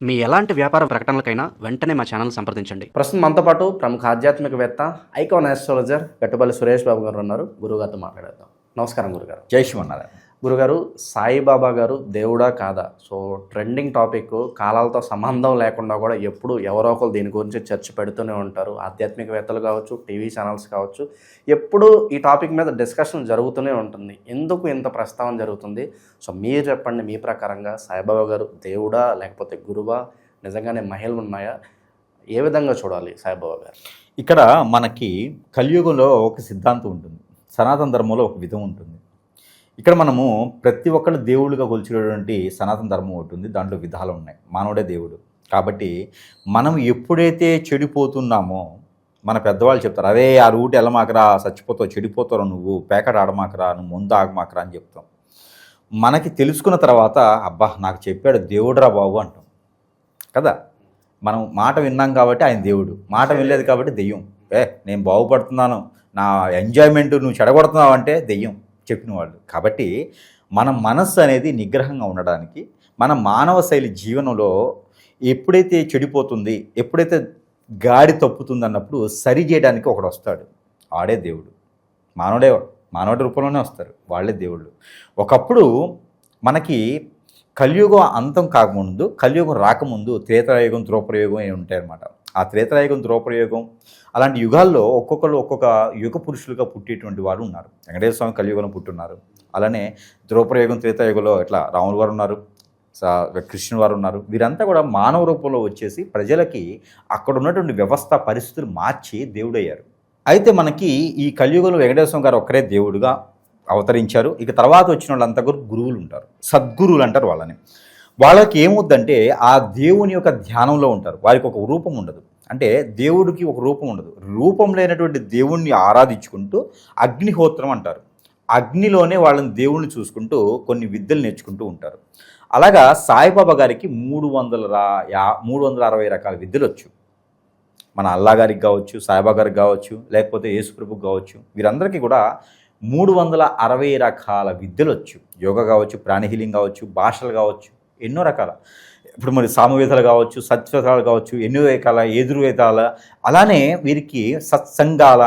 మీ ఎలాంటి వ్యాపార ప్రకటనలకైనా వెంటనే మా ఛానల్ సంప్రదించండి. ప్రస్తుతం మనతో పాటు ప్రముఖ ఆధ్యాత్మికవేత్త ఐకాన్ ఆస్ట్రాలజర్ గట్టుపల్లి సురేష్ బాబు గారు ఉన్నారు. గురుగారితో మాట్లాడేద్దాం. నమస్కారం గురుగారు. జై శ్రీమన్నారాయణ. గురుగారు, సాయిబాబా గారు దేవుడా కాదా? సో ట్రెండింగ్ టాపిక్, కాలాలతో సంబంధం లేకుండా కూడా ఎప్పుడు ఎవరో ఒకరు దీని గురించి చర్చ పెడుతూనే ఉంటారు. ఆధ్యాత్మికవేత్తలు కావచ్చు, టీవీ ఛానల్స్ కావచ్చు, ఎప్పుడు ఈ టాపిక్ మీద డిస్కషన్ జరుగుతూనే ఉంటుంది. ఎందుకు ఇంత ప్రస్తావన జరుగుతుంది? సో మీరు చెప్పండి, మీ ప్రకారంగా సాయిబాబా గారు దేవుడా లేకపోతే గురువా? నిజంగానే మహిళలు ఉన్నాయా? ఏ విధంగా చూడాలి సాయిబాబా గారు? ఇక్కడ మనకి కలియుగంలో ఒక సిద్ధాంతం ఉంటుంది, సనాతన ధర్మంలో ఒక విధం ఉంటుంది. ఇక్కడ మనము ప్రతి ఒక్కళ్ళు దేవుళ్ళుగా కొలిచేటువంటి సనాతన ధర్మం ఉంటుంది, దాంట్లో విధాలు ఉన్నాయి. మానవుడే దేవుడు కాబట్టి మనం ఎప్పుడైతే చెడిపోతున్నామో, మన పెద్దవాళ్ళు చెప్తారు, అరే ఆ రూట్ వెళ్ళమాకరా, చచ్చిపోతావు, చెడిపోతావు, నువ్వు పేకట ఆడమాకరా, నువ్వు ముందు ఆగమాకరా అని చెప్తాం. మనకి తెలుసుకున్న తర్వాత అబ్బా నాకు చెప్పాడు దేవుడురా బాబు అంటాం కదా. మనం మాట విన్నాం కాబట్టి ఆయన దేవుడు, మాట వినలేదు కాబట్టి దెయ్యం. నేను బాగుపడుతున్నాను, నా ఎంజాయ్మెంట్ నువ్వు చెడగొడుతున్నావు అంటే దెయ్యం చెప్పిన వాళ్ళు. కాబట్టి మన మనస్సు అనేది నిగ్రహంగా ఉండడానికి, మన మానవ శైలి జీవనంలో ఎప్పుడైతే చెడిపోతుంది, ఎప్పుడైతే గాడి తప్పుతుంది అన్నప్పుడు సరి చేయడానికి ఒకడు వస్తాడు, ఆడే దేవుడు. మానవుడి రూపంలోనే వస్తారు, వాళ్ళే దేవుళ్ళు. ఒకప్పుడు మనకి కలియుగం అంతం కాకముందు, కలియుగం రాకముందు త్రేతాయుగం, ద్రోపరయుగం ఏ ఉంటాయన్నమాట. ఆ త్రేతాయుగం, ద్రోపరయుగం అలాంటి యుగాల్లో ఒక్కొక్కరు ఒక్కొక్క యుగ పురుషులుగా పుట్టేటువంటి వారు ఉన్నారు. వెంకటేశ్వర స్వామి కలియుగంలో పుట్టున్నారు. అలానే ద్రోపరయుగం, త్రేతాయుగంలో ఇట్లా రాముల వారు ఉన్నారు, కృష్ణుని వారు ఉన్నారు. వీరంతా కూడా మానవ రూపంలో వచ్చేసి ప్రజలకి అక్కడ ఉన్నటువంటి వ్యవస్థ పరిస్థితులు మార్చి దేవుడయ్యారు. అయితే మనకి ఈ కలియుగంలో వెంకటేశ్వర స్వామి గారు ఒక్కరే దేవుడుగా అవతరించారు. ఇక తర్వాత వచ్చిన వాళ్ళంతా కూడా గురువులు ఉంటారు, సద్గురువులు అంటారు వాళ్ళని. వాళ్ళకి ఏమవుద్దంటే ఆ దేవుని యొక్క ధ్యానంలో ఉంటారు, వారికి ఒక రూపం ఉండదు. అంటే దేవుడికి ఒక రూపం ఉండదు. రూపం లేనటువంటి దేవుణ్ణి ఆరాధించుకుంటూ అగ్నిహోత్రం అంటారు, అగ్నిలోనే వాళ్ళని దేవుణ్ణి చూసుకుంటూ కొన్ని విద్యలు నేర్చుకుంటూ ఉంటారు. అలాగా సాయిబాబా గారికి 360 రకాల విద్యలు వచ్చు. మన అల్లా గారికి కావచ్చు, సాయిబాబా గారికి కావచ్చు, లేకపోతే యేసుప్రభుకి కావచ్చు, వీరందరికీ కూడా 360 రకాల విద్యలు వచ్చు. యోగా కావచ్చు, ప్రాణి హీలింగ్ కావచ్చు, భాషలు కావచ్చు, ఎన్నో రకాల. ఇప్పుడు మరి సామవేదాలు కావచ్చు, సత్వేదాలు కావచ్చు, ఎన్నో రకాల ఎదురువేదాల, అలానే వీరికి సత్సంగాల,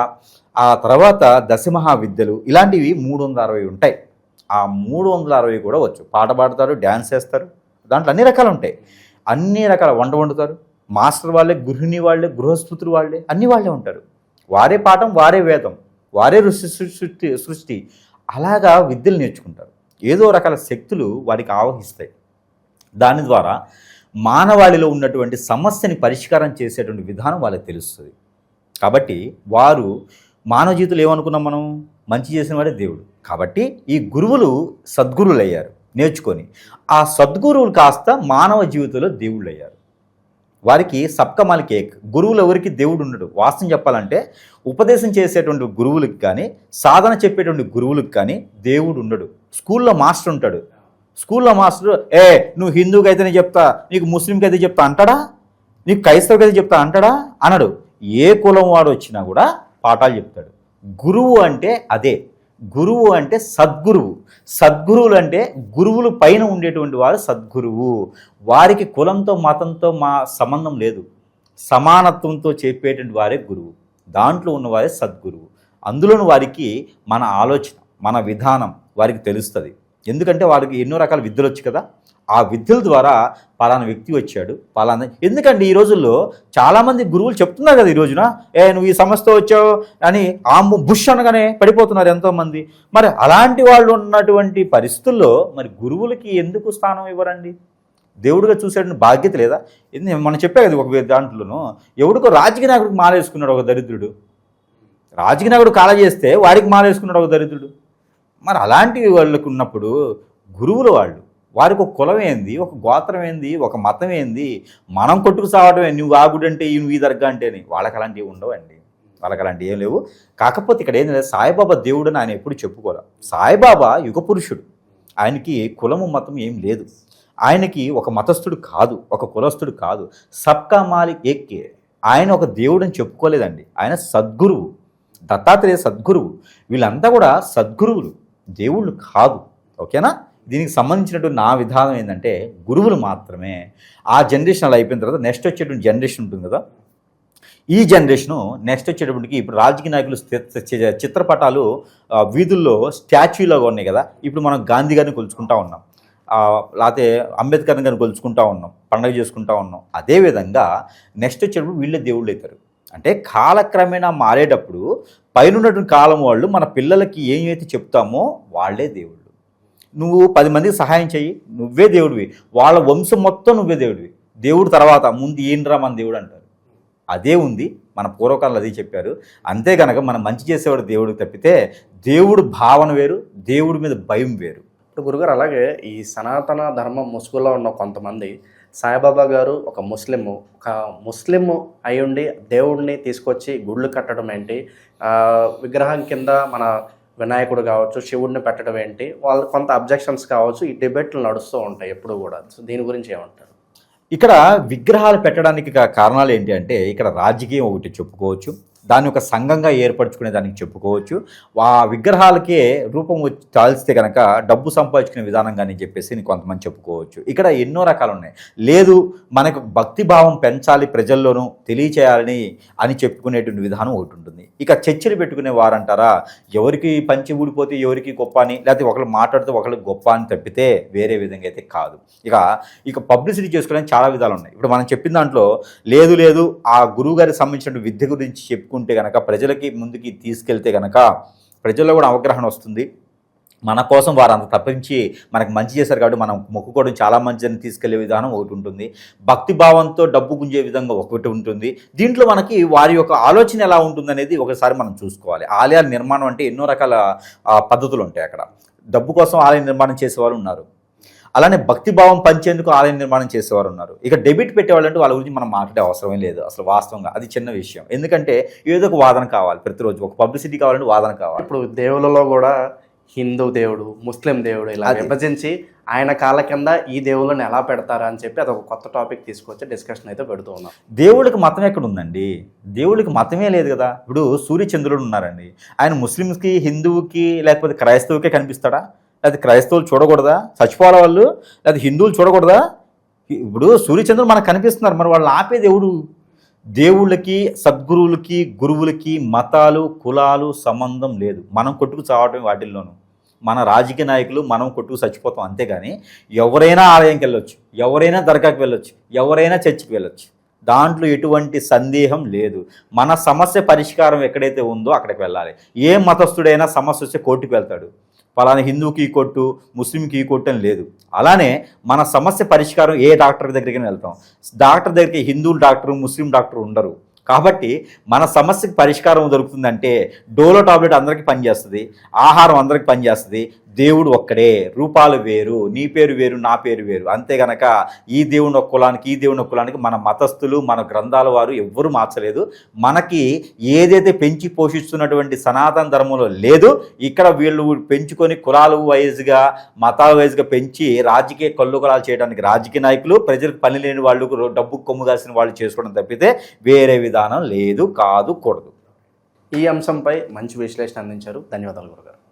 ఆ తర్వాత దశమహావిద్యలు, ఇలాంటివి 360 ఉంటాయి. ఆ 360 కూడా వచ్చు. పాట పాడతారు, డ్యాన్స్ చేస్తారు, దాంట్లో అన్ని రకాలు ఉంటాయి. అన్ని రకాల వంట వండుతారు. మాస్టర్ వాళ్ళే, గృహిణి వాళ్ళే, గృహస్థుతులు వాళ్ళే, అన్ని వాళ్ళే ఉంటారు. వారే పాఠం, వారే వేదం, వారే సృష్టి. అలాగా విద్యలు నేర్చుకుంటారు. ఏదో రకాల శక్తులు వారికి ఆవహిస్తాయి. దాని ద్వారా మానవాళిలో ఉన్నటువంటి సమస్యని పరిష్కారం చేసేటువంటి విధానం వాళ్ళకి తెలుస్తుంది. కాబట్టి వారు మానవ జీవితంలో ఏమనుకున్నాం మనం, మంచి చేసిన వాడే దేవుడు. కాబట్టి ఈ గురువులు సద్గురువులు అయ్యారు నేర్చుకొని. ఆ సద్గురువులు కాస్త మానవ జీవితంలో దేవుళ్ళు అయ్యారు. వారికి సబ్కమాలికి ఏక్. గురువులు ఎవరికి దేవుడు ఉండడు. వాస్తవం చెప్పాలంటే ఉపదేశం చేసేటువంటి గురువులకు కానీ, సాధన చెప్పేటువంటి గురువులకు కానీ దేవుడు ఉండడు. స్కూల్లో మాస్టర్ ఉంటాడు. స్కూల్లో మాస్టర్ నువ్వు హిందూకి అయితేనే చెప్తా, నీకు ముస్లింకి అయితే చెప్తా అంటాడా, నీకు క్రైస్తవుకి అయితే చెప్తా అంటాడా అనడు. ఏ కులం వాడు వచ్చినా కూడా పాఠాలు చెప్తాడు. గురువు అంటే అదే. గురువు అంటే సద్గురువు. సద్గురువులు అంటే గురువులు పైన ఉండేటువంటి వారు సద్గురువు. వారికి కులంతో, మతంతో సంబంధం లేదు. సమానత్వంతో చెప్పేటువంటి వారే గురువు. దాంట్లో ఉన్నవారే సద్గురువు. అందులోని వారికి మన ఆలోచన, మన విధానం వారికి తెలుస్తుంది. ఎందుకంటే వారికి ఎన్నో రకాల విద్యలు వచ్చు కదా. ఆ విద్యల ద్వారా పలానా వ్యక్తి వచ్చాడు, పలానా. ఎందుకంటే ఈ రోజుల్లో చాలామంది గురువులు చెప్తున్నారు కదా, ఈ రోజున నువ్వు ఈ సమస్యతో వచ్చావు అని బుష్ అనగానే పడిపోతున్నారు ఎంతోమంది. మరి అలాంటి వాళ్ళు ఉన్నటువంటి పరిస్థితుల్లో మరి గురువులకి ఎందుకు స్థానం ఇవ్వరండి? దేవుడిగా చూసేటువంటి బాధ్యత లేదా? మనం చెప్పే కదా ఒక దాంట్లోనూ, ఎవడికో రాజకీయ నాయకుడికి మాలేసుకున్నాడు ఒక దరిద్రుడు. రాజకీయ నాయకుడు కాల చేస్తే వాడికి మాలేసుకున్నాడు ఒక దరిద్రుడు. మరి అలాంటి వాళ్ళకు ఉన్నప్పుడు గురువులు వారికి ఒక కులం ఏంది, ఒక గోత్రం ఏంది, ఒక మతం ఏంది, మనం కొట్టుకు సావడమే, నువ్వు ఆ గుడి అంటే నువ్వు ఈ దర్గా అంటే అని. వాళ్ళకి అలాంటివి ఉండవండి, వాళ్ళకి అలాంటివి ఏం లేవు. కాకపోతే ఇక్కడ ఏంటంటే సాయిబాబా దేవుడు అని ఆయన ఎప్పుడు చెప్పుకోవాలి. సాయిబాబా యుగ పురుషుడు, ఆయనకి కులము మతం ఏం లేదు. ఆయనకి ఒక మతస్థుడు కాదు, ఒక కులస్థుడు కాదు. సబ్కా మాలిక్ ఏకే. ఆయన ఒక దేవుడు అని చెప్పుకోలేదండి, ఆయన సద్గురువు. దత్తాత్రేయ సద్గురువు. వీళ్ళంతా కూడా సద్గురువులు, దేవుళ్ళు కాదు. ఓకేనా? దీనికి సంబంధించినటువంటి నా విధానం ఏంటంటే గురువులు మాత్రమే ఆ జనరేషన్ అలా అయిపోయిన తర్వాత నెక్స్ట్ వచ్చేటువంటి జనరేషన్ ఉంటుంది కదా, ఈ జనరేషను నెక్స్ట్ వచ్చేటప్పటికి ఇప్పుడు రాజకీయ నాయకులు చిత్రపటాలు వీధుల్లో స్టాచ్యూలాగా ఉన్నాయి కదా, ఇప్పుడు మనం గాంధీ గారిని కొలుచుకుంటా ఉన్నాం, లేకపోతే అంబేద్కర్ గారిని కొలుచుకుంటా ఉన్నాం, పండుగ చేసుకుంటా ఉన్నాం. అదేవిధంగా నెక్స్ట్ వచ్చేటప్పుడు వీళ్ళే దేవుళ్ళు అవుతారు. అంటే కాలక్రమేణా మారేటప్పుడు పైన ఉన్నటువంటి కాలం వాళ్ళు మన పిల్లలకి ఏమైతే చెప్తామో వాళ్ళే దేవుళ్ళు. నువ్వు 10 మందికి సహాయం చెయ్యి, నువ్వే దేవుడివి, వాళ్ళ వంశం మొత్తం నువ్వే దేవుడివి. దేవుడు తర్వాత ముందు ఏంట్రా మన దేవుడు అంటారు. అదే ఉంది, మన పూర్వకాలంలో అదే చెప్పారు. అంతే కనుక మనం మంచి చేసేవాడు దేవుడికి తప్పితే దేవుడు భావన వేరు, దేవుడి మీద భయం వేరు. ఇప్పుడు గురుగారు అలాగే ఈ సనాతన ధర్మం ముసుగులో ఉన్న కొంతమంది సాయిబాబా గారు ఒక ముస్లిం అయ్యుండి దేవుడిని తీసుకొచ్చి గుళ్ళు కట్టడం ఏంటి, విగ్రహం కింద మన వినాయకుడు కావచ్చు, శివుడిని పెట్టడం ఏంటి, వాళ్ళు కొంత అబ్జెక్షన్స్ కావచ్చు, ఈ డిబేట్లు నడుస్తూ ఉంటాయి ఎప్పుడు కూడా. సో దీని గురించి ఏమంటారు? ఇక్కడ విగ్రహాలు పెట్టడానికి కారణాలు ఏంటి అంటే ఇక్కడ రాజకీయం ఒకటి చెప్పుకోవచ్చు, దాన్ని ఒక సంఘంగా ఏర్పరచుకునే దానికి చెప్పుకోవచ్చు, ఆ విగ్రహాలకే రూపం వచ్చి తాల్స్తే కనుక డబ్బు సంపాదించుకునే విధానం కానీ చెప్పేసి కొంతమంది చెప్పుకోవచ్చు. ఇక్కడ ఎన్నో రకాలు ఉన్నాయి. లేదు మనకు భక్తి భావం పెంచాలి ప్రజల్లోనూ తెలియచేయాలని అని చెప్పుకునేటువంటి విధానం ఒకటి ఉంటుంది. ఇక చర్చలు పెట్టుకునే వారంటారా, ఎవరికి పంచి ఊడిపోతే ఎవరికి గొప్ప అని, లేకపోతే ఒకళ్ళు మాట్లాడితే ఒకళ్ళకి గొప్ప అని తప్పితే వేరే విధంగా అయితే కాదు. ఇక పబ్లిసిటీ చేసుకోవడానికి చాలా విధాలు ఉన్నాయి. ఇప్పుడు మనం చెప్పిన దాంట్లో లేదు ఆ గురువు గారికి సంబంధించిన విద్య గురించి చెప్పుకుంటే కనుక ప్రజలకి ముందుకి తీసుకెళ్తే కనుక ప్రజల్లో కూడా అవగాహన వస్తుంది. మన కోసం వారు అంత తప్పించి మనకు మంచి చేశారు కాబట్టి మనం మొక్కుకోవడం చాలా మంచిదని తీసుకెళ్లే విధానం ఒకటి ఉంటుంది. భక్తి భావంతో డబ్బు గుంజే విధంగా ఒకటి ఉంటుంది. దీంట్లో మనకి వారి యొక్క ఆలోచన ఎలా ఉంటుందనేది ఒకసారి మనం చూసుకోవాలి. ఆలయాల నిర్మాణం అంటే ఎన్నో రకాల పద్ధతులు ఉంటాయి. అక్కడ డబ్బు కోసం ఆలయ నిర్మాణం చేసేవారు ఉన్నారు, అలానే భక్తి భావం పంచేందుకు ఆలయ నిర్మాణం చేసేవారు ఉన్నారు. ఇక డెబిట్ పెట్టేవాళ్ళు అంటే వాళ్ళ గురించి మనం మాట్లాడే అవసరమే లేదు అసలు. వాస్తవంగా అది చిన్న విషయం, ఎందుకంటే ఏదో ఒక వాదన కావాలి, ప్రతిరోజు ఒక పబ్లిసిటీ కావాలంటే వాదన కావాలి. ఇప్పుడు దేవుళ్ళలో కూడా హిందూ దేవుడు, ముస్లిం దేవుడు ఇలా విభజించి ఆయన కాళ్ళ కింద ఈ దేవుళ్ళని ఎలా పెడతారా అని చెప్పి అదొక కొత్త టాపిక్ తీసుకొచ్చి డిస్కషన్ అయితే పెడుతూ ఉన్నాం. దేవుడికి మతం ఎక్కడ ఉందండి? దేవుడికి మతమే లేదు కదా. ఇప్పుడు సూర్యచంద్రుడు ఉన్నారండి, ఆయన ముస్లిమ్స్కి, హిందువుకి లేకపోతే క్రైస్తవుకే కనిపిస్తాడా? లేకపోతే క్రైస్తవులు చూడకూడదా? చచ్చిపోవాల వాళ్ళు? లేకపోతే హిందువులు చూడకూడదా? ఇప్పుడు సూర్యచంద్రుడు మనకు కనిపిస్తున్నారు, మరి వాళ్ళు ఆపే దేవుడు. దేవుళ్ళకి, సద్గురువులకి, గురువులకి మతాలు, కులాలు సంబంధం లేదు. మనం కొట్టుకు చావటం వాటిల్లోనూ. మన రాజకీయ నాయకులు మనం కొట్టుకు చచ్చిపోతాం అంతేగాని ఎవరైనా ఆలయంకి వెళ్ళొచ్చు, ఎవరైనా దర్గాకి వెళ్ళొచ్చు, ఎవరైనా చర్చికి వెళ్ళొచ్చు, దాంట్లో ఎటువంటి సందేహం లేదు. మన సమస్య పరిష్కారం ఎక్కడైతే ఉందో అక్కడికి వెళ్ళాలి. ఏ మతస్థుడైనా సమస్య వస్తే కోర్టుకు వెళ్తాడు, ఫలానా హిందువుకి ఈ కొట్టు, ముస్లింకి ఈ కొట్టు అని లేదు. అలానే మన సమస్య పరిష్కారం ఏ డాక్టర్ దగ్గరికి వెళ్తాం, డాక్టర్ దగ్గరికి హిందువులు డాక్టరు, ముస్లిం డాక్టర్ ఉండరు. కాబట్టి మన సమస్యకి పరిష్కారం దొరుకుతుందంటే డోలో టాబ్లెట్ అందరికీ పనిచేస్తుంది, ఆహారం అందరికీ పనిచేస్తుంది, దేవుడు ఒక్కడే, రూపాలు వేరు, నీ పేరు వేరు, నా పేరు వేరు. అంతే గనక ఈ దేవుని ఒక కులానికి, ఈ దేవుని ఒక కులానికి మన మతస్థులు, మన గ్రంథాల వారు ఎవ్వరూ మార్చలేదు. మనకి ఏదైతే పెంచి పోషిస్తున్నటువంటి సనాతన ధర్మంలో లేదు. ఇక్కడ వీళ్ళు పెంచుకొని కులాలు వైజ్గా, మతాల వైజ్గా పెంచి రాజకీయ కొల్లుకొలాలు చేయడానికి రాజకీయ నాయకులు, ప్రజలకు పని లేని వాళ్ళు, డబ్బు కొమ్ము కాసిన వాళ్ళు చేసుకోవడం తప్పితే వేరే విధానం లేదు, కాదు, కూడదు. ఈ అంశంపై మంచి విశ్లేషణ అందించారు. ధన్యవాదాలు గురుగారు.